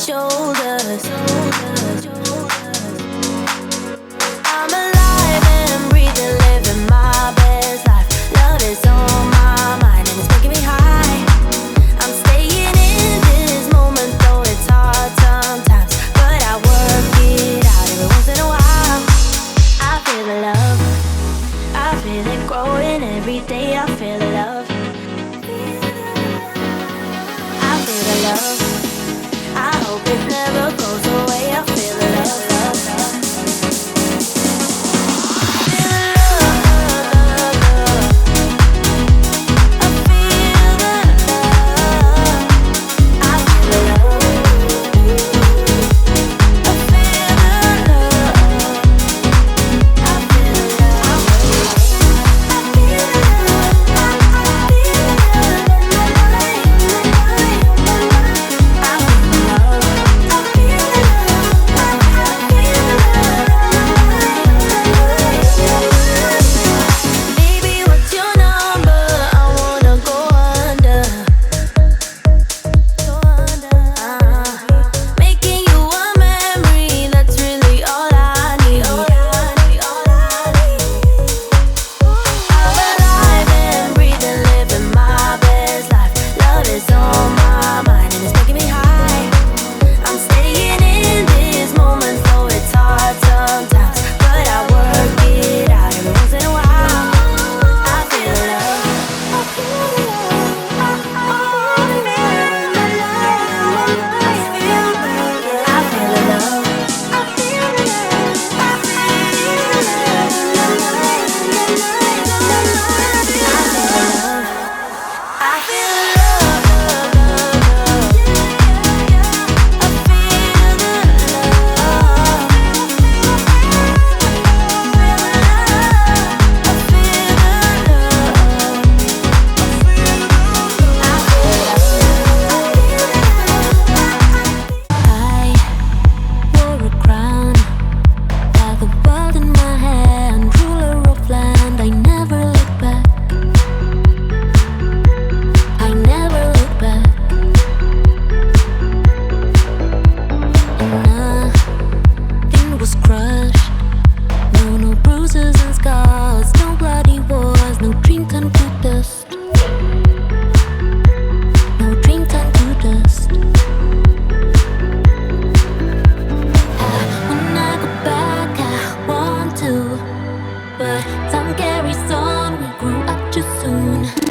shoulders. I'm alive and breathing, living my best life. Love is on my mind and it's making me high. I'm staying in this moment, though it's hard sometimes, but I work it out every once in a while. I feel the love, I feel it growing every day. I feel the love, I feel the love. I hope it never goes away. I feel the love, love, love. Feel the love, love, love. I feel the love. I feel the love. I feel the love. I feel the love. I feel the love. I feel the Baby, what's your number? I wanna go under. Making you a memory, that's really all I need. I'm alive and breathing, living my best life. Love is on my mind and it's making me high. I'm staying in this moment, though it's hard sometimes, but I work it out every once in a while. I feel love. I feel love. I feel love. I feel love. I feel love. I feel love, love, love, love. I feel the love. I feel the I wore a crown, had the world in my hand, ruler of land. I never look back. I never look back. And nothing was crushed. No bruises and scars, no bloody wars, no dream turned to dust. No dream turned to dust. When I go back, I want to, but time carries on. We grew up too soon.